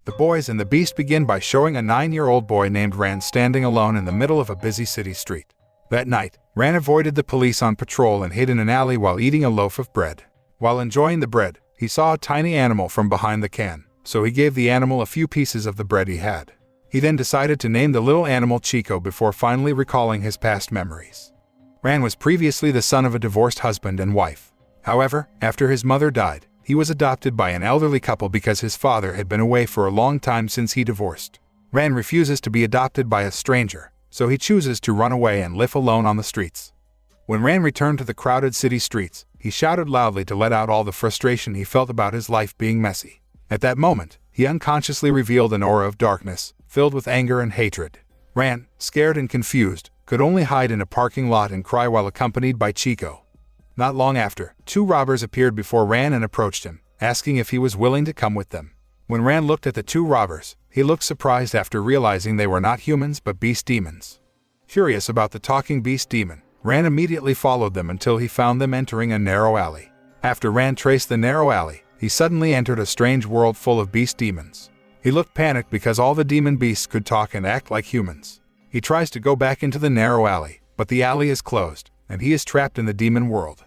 The boys and the beast begin by showing a 9-year-old boy named Ran standing alone in the middle of a busy city street. That night, Ran avoided the police on patrol and hid in an alley while eating a loaf of bread. While enjoying the bread, he saw a tiny animal from behind the can, so he gave the animal a few pieces of the bread he had. He then decided to name the little animal Chico before finally recalling his past memories. Ran was previously the son of a divorced husband and wife. However, after his mother died, he was adopted by an elderly couple because his father had been away for a long time since he divorced. Ran refuses to be adopted by a stranger, so he chooses to run away and live alone on the streets. When Ran returned to the crowded city streets, he shouted loudly to let out all the frustration he felt about his life being messy. At that moment, he unconsciously revealed an aura of darkness, filled with anger and hatred. Ran, scared and confused, could only hide in a parking lot and cry while accompanied by Chico. Not long after, 2 robbers appeared before Ran and approached him, asking if he was willing to come with them. When Ran looked at the 2 robbers, he looked surprised after realizing they were not humans but beast demons. Curious about the talking beast demon, Ran immediately followed them until he found them entering a narrow alley. After Ran traced the narrow alley, he suddenly entered a strange world full of beast demons. He looked panicked because all the demon beasts could talk and act like humans. He tries to go back into the narrow alley, but the alley is closed, and he is trapped in the demon world.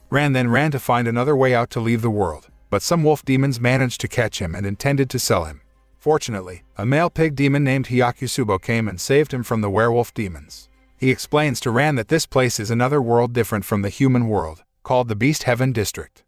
Ran then ran to find another way out to leave the world, but some wolf demons managed to catch him and intended to sell him. Fortunately, a male pig demon named Hyakusubo came and saved him from the werewolf demons. He explains to Ran that this place is another world different from the human world, called the Beast Heaven District.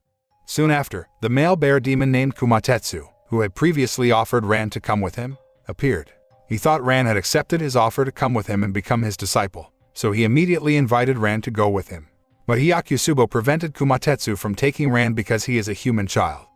Soon after, the male bear demon named Kumatetsu, who had previously offered Ran to come with him, appeared. He thought Ran had accepted his offer to come with him and become his disciple, so he immediately invited Ran to go with him. But Hyakusubo prevented Kumatetsu from taking Ran because he is a human child.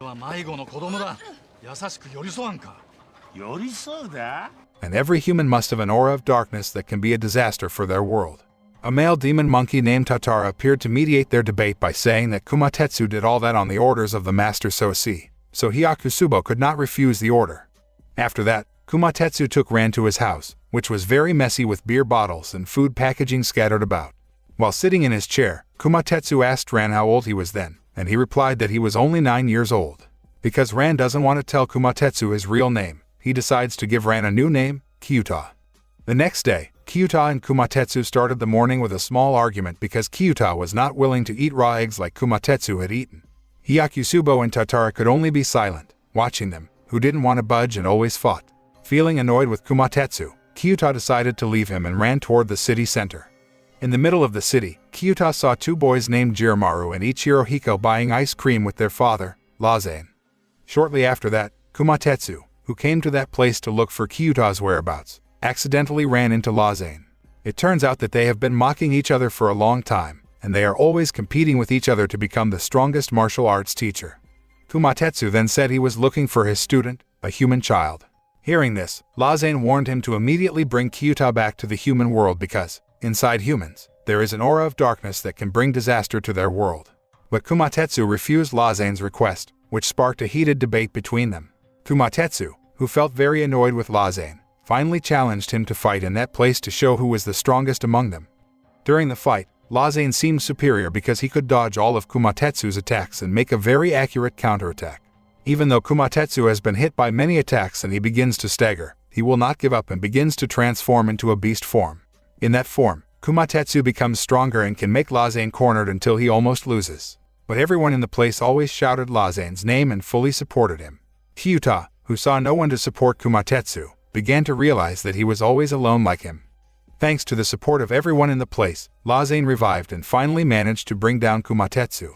And every human must have an aura of darkness that can be a disaster for their world. A male demon monkey named Tatara appeared to mediate their debate by saying that Kumatetsu did all that on the orders of the Master Sosi, so Hyakusubo could not refuse the order. After that, Kumatetsu took Ran to his house, which was very messy with beer bottles and food packaging scattered about. While sitting in his chair, Kumatetsu asked Ran how old he was then, and he replied that he was only 9 years old. Because Ran doesn't want to tell Kumatetsu his real name, he decides to give Ran a new name, Kyuta. The next day, Kyuta and Kumatetsu started the morning with a small argument because Kyuta was not willing to eat raw eggs like Kumatetsu had eaten. Hyakusubo and Tatara could only be silent, watching them, who didn't want to budge and always fought. Feeling annoyed with Kumatetsu, Kyuta decided to leave him and ran toward the city center. In the middle of the city, Kyuta saw 2 boys named Jirimaru and Ichirohiko buying ice cream with their father, Lazane. Shortly after that, Kumatetsu, who came to that place to look for Kyuta's whereabouts, accidentally ran into Lazane. It turns out that they have been mocking each other for a long time, and they are always competing with each other to become the strongest martial arts teacher. Kumatetsu then said he was looking for his student, a human child. Hearing this, Lazane warned him to immediately bring Kyuta back to the human world because, inside humans, there is an aura of darkness that can bring disaster to their world. But Kumatetsu refused Lazane's request, which sparked a heated debate between them. Kumatetsu, who felt very annoyed with Lazane, finally challenged him to fight in that place to show who was the strongest among them. During the fight, Lazane seemed superior because he could dodge all of Kumatetsu's attacks and make a very accurate counterattack. Even though Kumatetsu has been hit by many attacks and he begins to stagger, he will not give up and begins to transform into a beast form. In that form, Kumatetsu becomes stronger and can make Lazane cornered until he almost loses. But everyone in the place always shouted Lazane's name and fully supported him. Kyuta, who saw no one to support Kumatetsu, began to realize that he was always alone like him. Thanks to the support of everyone in the place, Lazane revived and finally managed to bring down Kumatetsu.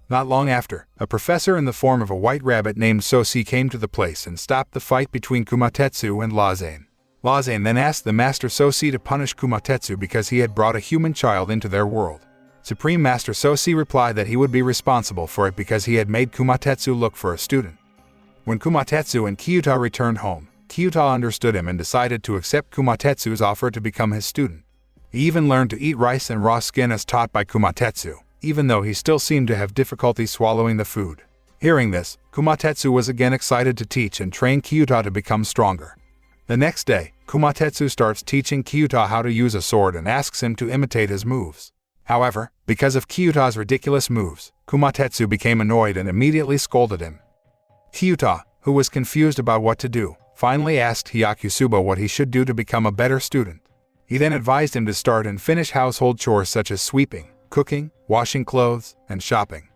Not long after, a professor in the form of a white rabbit named Sosi came to the place and stopped the fight between Kumatetsu and Lazane. Lazane then asked the Master Sosi to punish Kumatetsu because he had brought a human child into their world. Supreme Master Sosi replied that he would be responsible for it because he had made Kumatetsu look for a student. When Kumatetsu and Kyuta returned home, Kyuta understood him and decided to accept Kumatetsu's offer to become his student. He even learned to eat rice and raw skin as taught by Kumatetsu, even though he still seemed to have difficulty swallowing the food. Hearing this, Kumatetsu was again excited to teach and train Kyuta to become stronger. The next day, Kumatetsu starts teaching Kyuta how to use a sword and asks him to imitate his moves. However, because of Kyuta's ridiculous moves, Kumatetsu became annoyed and immediately scolded him. Kyuta, who was confused about what to do, finally asked Hyakusubo what he should do to become a better student. He then advised him to start and finish household chores such as sweeping, cooking, washing clothes, and shopping.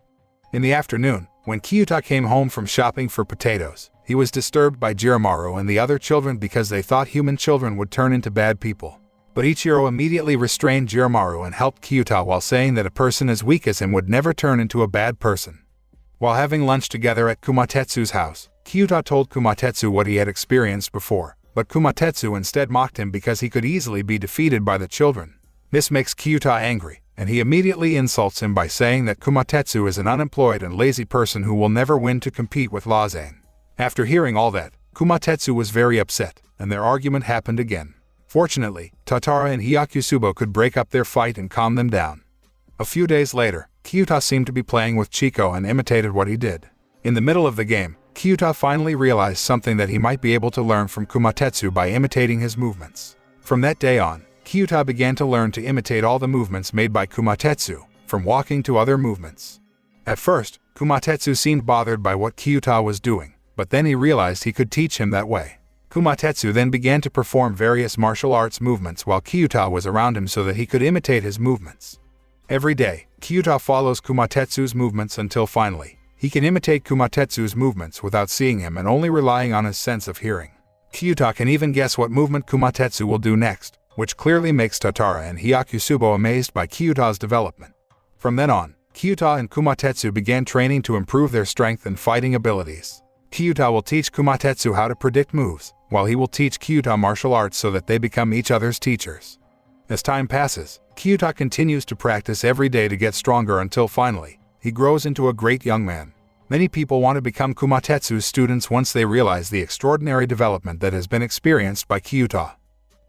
In the afternoon, when Kyuta came home from shopping for potatoes, he was disturbed by Jiromaru and the other children because they thought human children would turn into bad people. But Ichiro immediately restrained Jiromaru and helped Kyuta while saying that a person as weak as him would never turn into a bad person. While having lunch together at Kumatetsu's house, Kyuta told Kumatetsu what he had experienced before, but Kumatetsu instead mocked him because he could easily be defeated by the children. This makes Kyuta angry, and he immediately insults him by saying that Kumatetsu is an unemployed and lazy person who will never win to compete with Lazane. After hearing all that, Kumatetsu was very upset, and their argument happened again. Fortunately, Tatara and Hyakusubo could break up their fight and calm them down. A few days later, Kyuta seemed to be playing with Chiko and imitated what he did. In the middle of the game, Kyuta finally realized something that he might be able to learn from Kumatetsu by imitating his movements. From that day on, Kyuta began to learn to imitate all the movements made by Kumatetsu, from walking to other movements. At first, Kumatetsu seemed bothered by what Kyuta was doing, but then he realized he could teach him that way. Kumatetsu then began to perform various martial arts movements while Kyuta was around him so that he could imitate his movements. Every day, Kyuta follows Kumatetsu's movements until finally, he can imitate Kumatetsu's movements without seeing him and only relying on his sense of hearing. Kyuta can even guess what movement Kumatetsu will do next, which clearly makes Tatara and Hyakusubo amazed by Kyuta's development. From then on, Kyuta and Kumatetsu began training to improve their strength and fighting abilities. Kyuta will teach Kumatetsu how to predict moves, while he will teach Kyuta martial arts so that they become each other's teachers. As time passes, Kyuta continues to practice every day to get stronger until finally, he grows into a great young man. Many people want to become Kumatetsu's students once they realize the extraordinary development that has been experienced by Kyuta.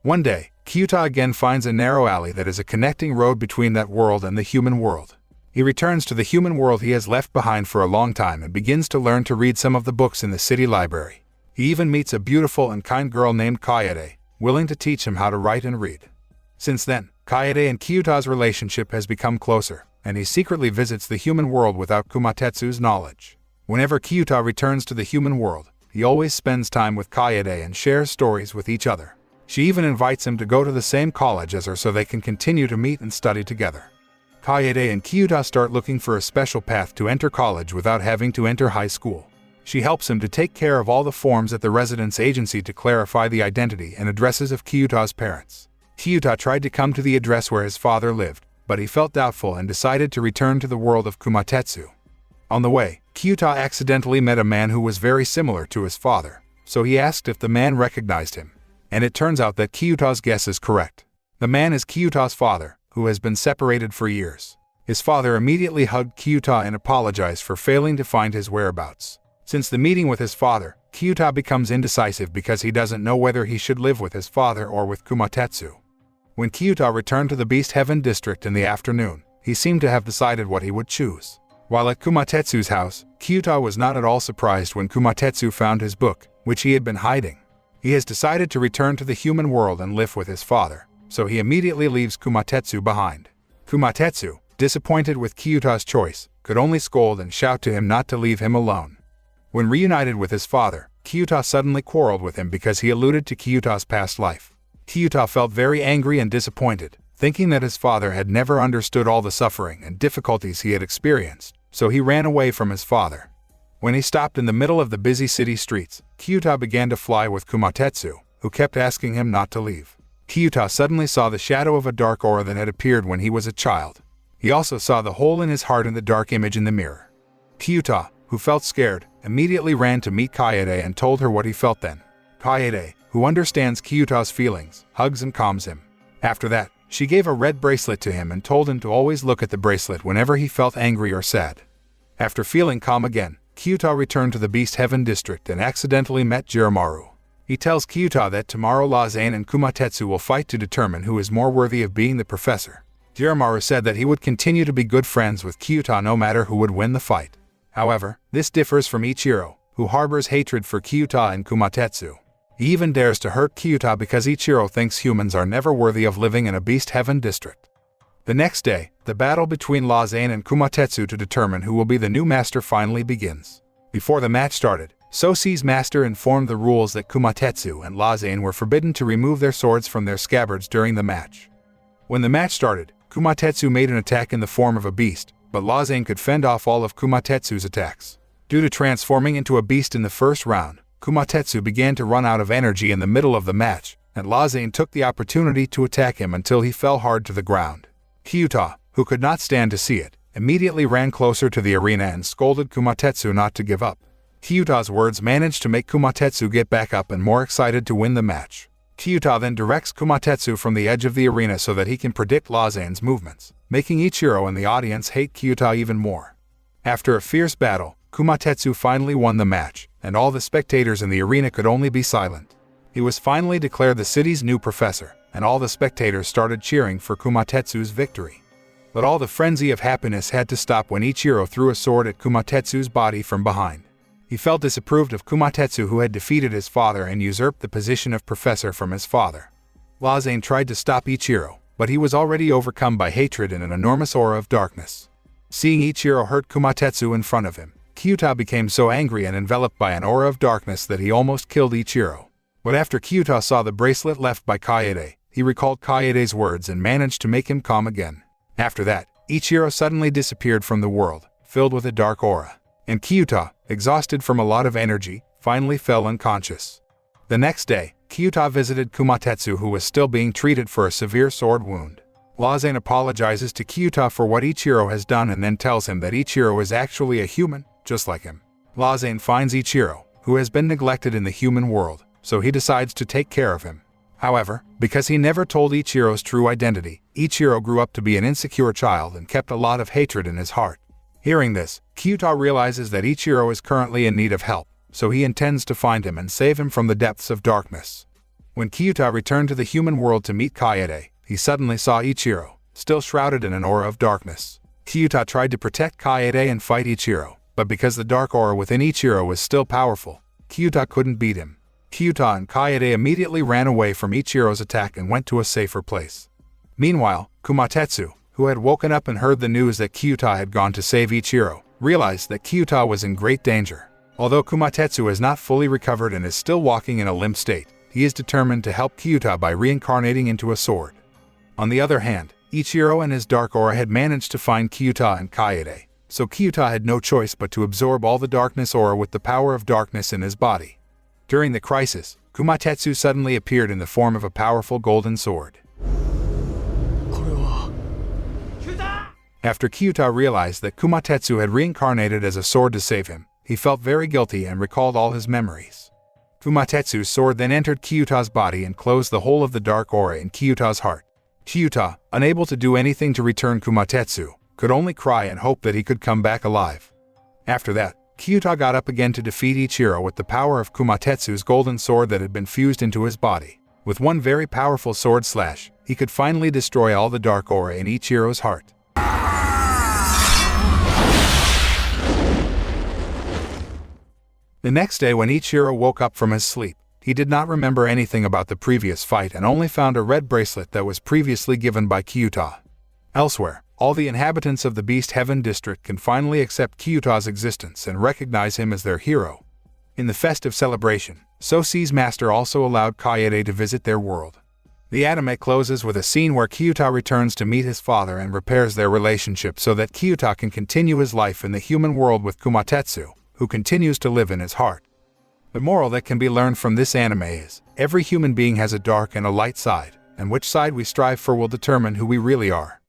One day, Kyuta again finds a narrow alley that is a connecting road between that world and the human world. He returns to the human world he has left behind for a long time and begins to learn to read some of the books in the city library. He even meets a beautiful and kind girl named Kaede, willing to teach him how to write and read. Since then, Kaede and Kyuta's relationship has become closer, and he secretly visits the human world without Kumatetsu's knowledge. Whenever Kyuta returns to the human world, he always spends time with Kaede and shares stories with each other. She even invites him to go to the same college as her so they can continue to meet and study together. Kaede and Kyuta start looking for a special path to enter college without having to enter high school. She helps him to take care of all the forms at the residence agency to clarify the identity and addresses of Kyuta's parents. Kyuta tried to come to the address where his father lived, but he felt doubtful and decided to return to the world of Kumatetsu. On the way, Kyuta accidentally met a man who was very similar to his father, so he asked if the man recognized him. And it turns out that Kyuta's guess is correct. The man is Kyuta's father, who has been separated for years. His father immediately hugged Kyuta and apologized for failing to find his whereabouts. Since the meeting with his father, Kyuta becomes indecisive because he doesn't know whether he should live with his father or with Kumatetsu. When Kyuta returned to the Beast Heaven district in the afternoon, he seemed to have decided what he would choose. While at Kumatetsu's house, Kyuta was not at all surprised when Kumatetsu found his book, which he had been hiding. He has decided to return to the human world and live with his father, so he immediately leaves Kumatetsu behind. Kumatetsu, disappointed with Kyuta's choice, could only scold and shout to him not to leave him alone. When reunited with his father, Kyuta suddenly quarreled with him because he alluded to Kyuta's past life. Kyuta felt very angry and disappointed, thinking that his father had never understood all the suffering and difficulties he had experienced, so he ran away from his father. When he stopped in the middle of the busy city streets, Kyuta began to fly with Kumatetsu, who kept asking him not to leave. Kyuta suddenly saw the shadow of a dark aura that had appeared when he was a child. He also saw the hole in his heart in the dark image in the mirror. Kyuta, who felt scared, immediately ran to meet Kaede and told her what he felt then. Kaede, who understands Kyuta's feelings, hugs and calms him. After that, she gave a red bracelet to him and told him to always look at the bracelet whenever he felt angry or sad. After feeling calm again, Kyuta returned to the Beast Heaven district and accidentally met Jiromaru. He tells Kyuta that tomorrow Lazane and Kumatetsu will fight to determine who is more worthy of being the professor. Jiromaru said that he would continue to be good friends with Kyuta no matter who would win the fight. However, this differs from Ichiro, who harbors hatred for Kyuta and Kumatetsu. He even dares to hurt Kyuta because Ichiro thinks humans are never worthy of living in a Beast Heaven district. The next day, the battle between Lazane and Kumatetsu to determine who will be the new master finally begins. Before the match started, Sosei's master informed the rules that Kumatetsu and Lazane were forbidden to remove their swords from their scabbards during the match. When the match started, Kumatetsu made an attack in the form of a beast, but Lazane could fend off all of Kumatetsu's attacks. Due to transforming into a beast in the first round, Kumatetsu began to run out of energy in the middle of the match, and Lazane took the opportunity to attack him until he fell hard to the ground. Kyuta, who could not stand to see it, immediately ran closer to the arena and scolded Kumatetsu not to give up. Kyuta's words managed to make Kumatetsu get back up and more excited to win the match. Kyuta then directs Kumatetsu from the edge of the arena so that he can predict Lazane's movements, making Ichiro and the audience hate Kyuta even more. After a fierce battle, Kumatetsu finally won the match, and all the spectators in the arena could only be silent. He was finally declared the city's new professor, and all the spectators started cheering for Kumatetsu's victory. But all the frenzy of happiness had to stop when Ichiro threw a sword at Kumatetsu's body from behind. He felt disapproved of Kumatetsu, who had defeated his father and usurped the position of professor from his father. Lazane tried to stop Ichiro, but he was already overcome by hatred and an enormous aura of darkness. Seeing Ichiro hurt Kumatetsu in front of him, Kyuta became so angry and enveloped by an aura of darkness that he almost killed Ichiro. But after Kyuta saw the bracelet left by Kaede, he recalled Kaede's words and managed to make him calm again. After that, Ichiro suddenly disappeared from the world, filled with a dark aura. And Kyuta, exhausted from a lot of energy, finally fell unconscious. The next day, Kyuta visited Kumatetsu, who was still being treated for a severe sword wound. Lazane apologizes to Kyuta for what Ichiro has done and then tells him that Ichiro is actually a human, just like him. Lazane finds Ichiro, who has been neglected in the human world, so he decides to take care of him. However, because he never told Ichiro's true identity, Ichiro grew up to be an insecure child and kept a lot of hatred in his heart. Hearing this, Kyuta realizes that Ichiro is currently in need of help, so he intends to find him and save him from the depths of darkness. When Kyuta returned to the human world to meet Kaede, he suddenly saw Ichiro, still shrouded in an aura of darkness. Kyuta tried to protect Kaede and fight Ichiro, but because the dark aura within Ichiro was still powerful, Kyuta couldn't beat him. Kyuta and Kaede immediately ran away from Ichiro's attack and went to a safer place. Meanwhile, Kumatetsu, who had woken up and heard the news that Kyuta had gone to save Ichiro, realized that Kyuta was in great danger. Although Kumatetsu is not fully recovered and is still walking in a limp state, he is determined to help Kyuta by reincarnating into a sword. On the other hand, Ichiro and his dark aura had managed to find Kyuta and Kaede, so Kyuta had no choice but to absorb all the darkness aura with the power of darkness in his body. During the crisis, Kumatetsu suddenly appeared in the form of a powerful golden sword. After Kyuta realized that Kumatetsu had reincarnated as a sword to save him, he felt very guilty and recalled all his memories. Kumatetsu's sword then entered Kyuta's body and closed the whole of the dark aura in Kyuta's heart. Kyuta, unable to do anything to return Kumatetsu, could only cry and hope that he could come back alive. After that, Kyuta got up again to defeat Ichiro with the power of Kumatetsu's golden sword that had been fused into his body. With one very powerful sword slash, he could finally destroy all the dark aura in Ichiro's heart. The next day when Ichiro woke up from his sleep, he did not remember anything about the previous fight and only found a red bracelet that was previously given by Kyuta. Elsewhere, all the inhabitants of the Beast Heaven district can finally accept Kyuta's existence and recognize him as their hero. In the festive celebration, Sosei's master also allowed Kaede to visit their world. The anime closes with a scene where Kyuta returns to meet his father and repairs their relationship so that Kyuta can continue his life in the human world with Kumatetsu, who continues to live in his heart. The moral that can be learned from this anime is, every human being has a dark and a light side, and which side we strive for will determine who we really are.